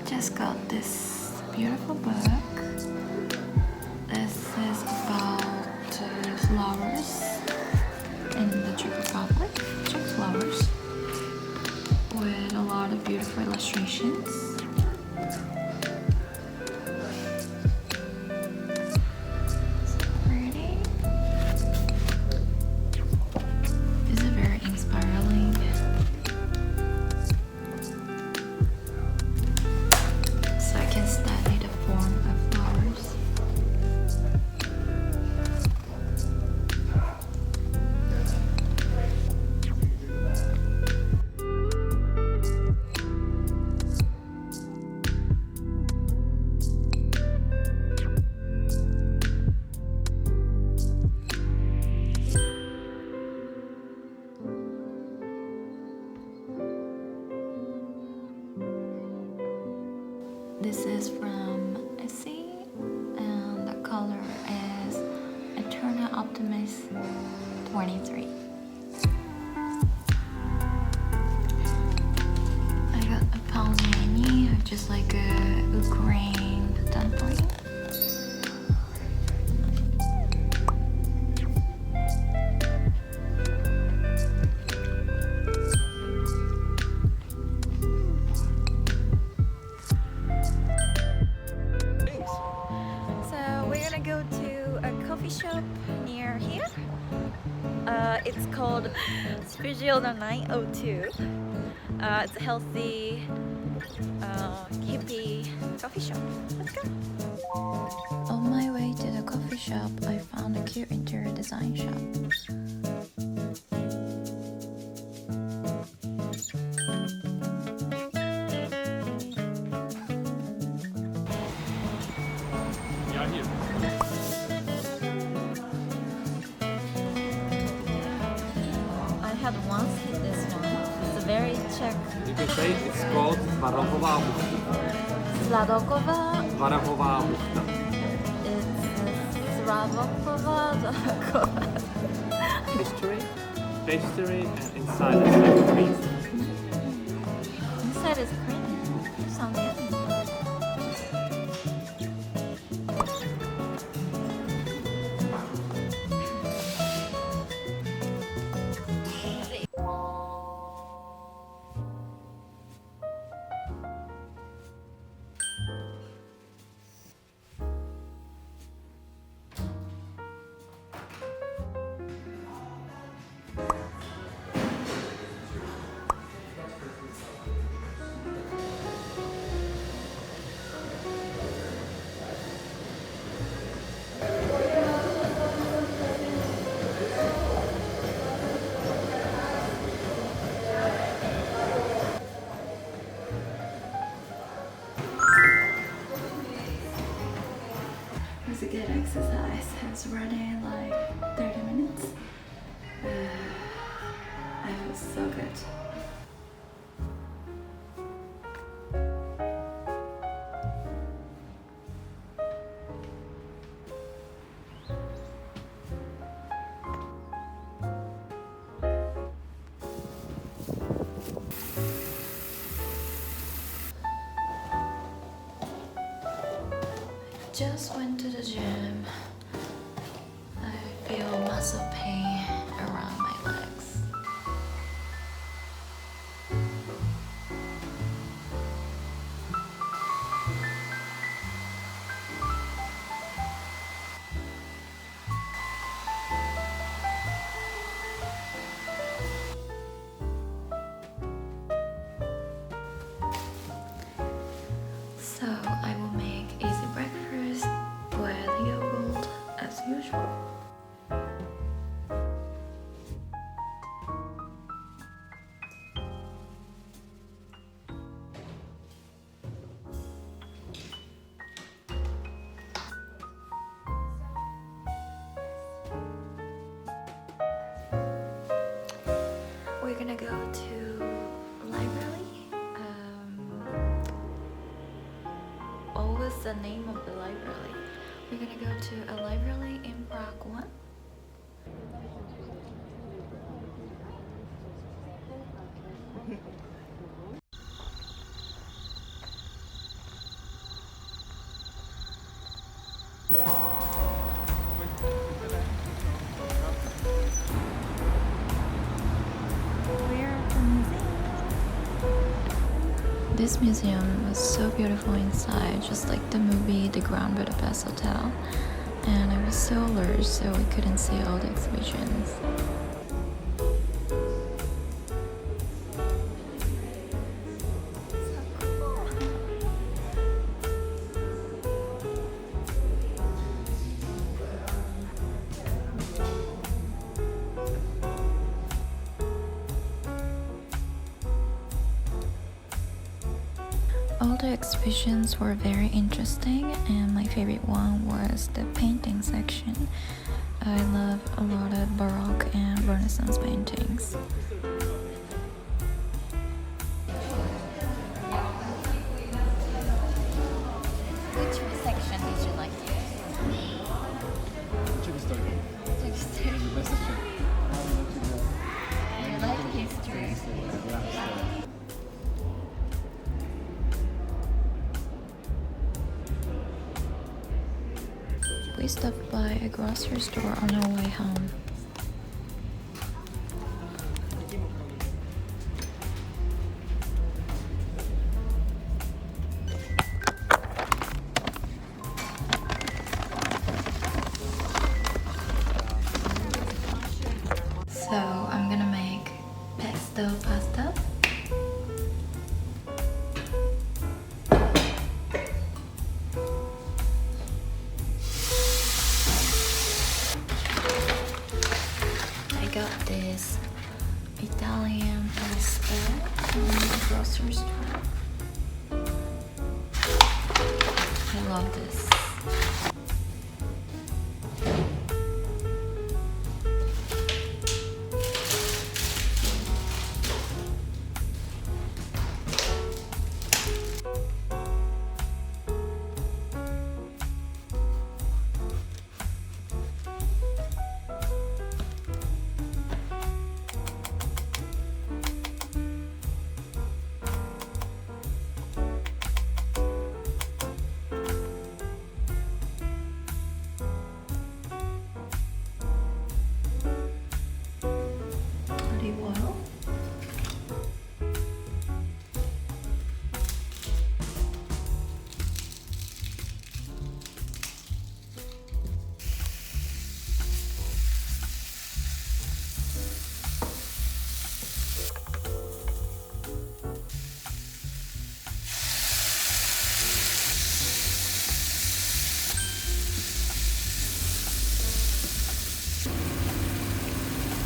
just got this beautiful book. This is about flowers in the Czech Republic, Czech flowers, with a lot of beautiful illustrations. This is from SATC, and the color is Eternal Optimist 23. I got a pelmeni, just like a Ukraine dumpling. Go to a coffee shop near here. It's called Spiritual 902. It's a healthy, hippie coffee shop. Let's go. On my way to the coffee shop, I found a cute interior design shop. I had once hit this one. It's a very Czech. You can say it's called Svarahová buchta. Sladoková. Svarahová buchta. It's Svarahová. Pastry, and inside it's like cream. Inside is cream. Sounds good. It's a good exercise. It's running like 30 minutes. I feel so good. Just went to the gym. I feel muscle pain around my legs. So I will make easy breakfast with yogurt as usual. We're gonna go to library. What was the name of the library? We're gonna go to a library in Prague 1. This museum was so beautiful inside, just like the movie The Grand Budapest Hotel. And it was so large, so we couldn't see all the exhibitions. All the exhibitions were very interesting, and my favorite one was the painting section. I love a lot of Baroque and Renaissance paintings. Which section did you like? Czech history. Czech history. The best section. You like history? We stopped by a grocery store on our way home. So I'm gonna make pesto pasta. I got this Italian pasta from the grocery store. I love this. Olive oil.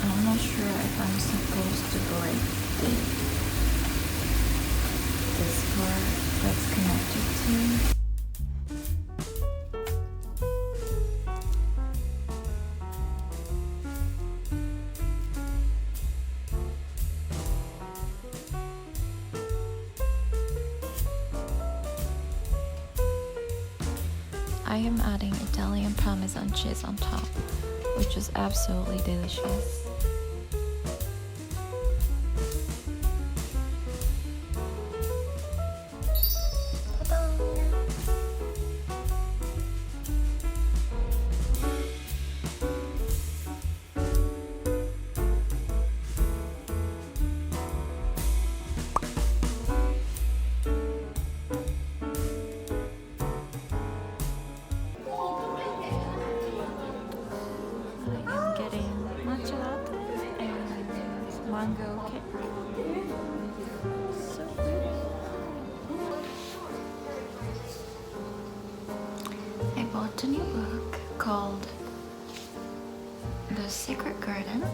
I'm not sure if I'm supposed to break this part that's connected to. I am adding Italian Parmesan cheese on top, which is absolutely delicious. I'm getting matcha latte and mango cake. So pretty. I bought a new book called The Secret Garden.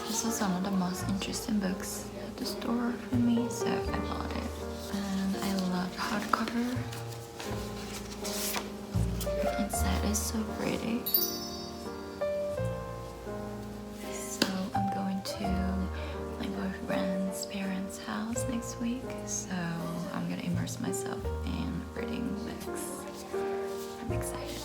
This was one of the most interesting books at the store for me, so I bought it. And I love hardcover. Inside is so pretty. So I'm going to my boyfriend's parents' house next week, so I'm gonna immerse myself in reading books. I'm excited.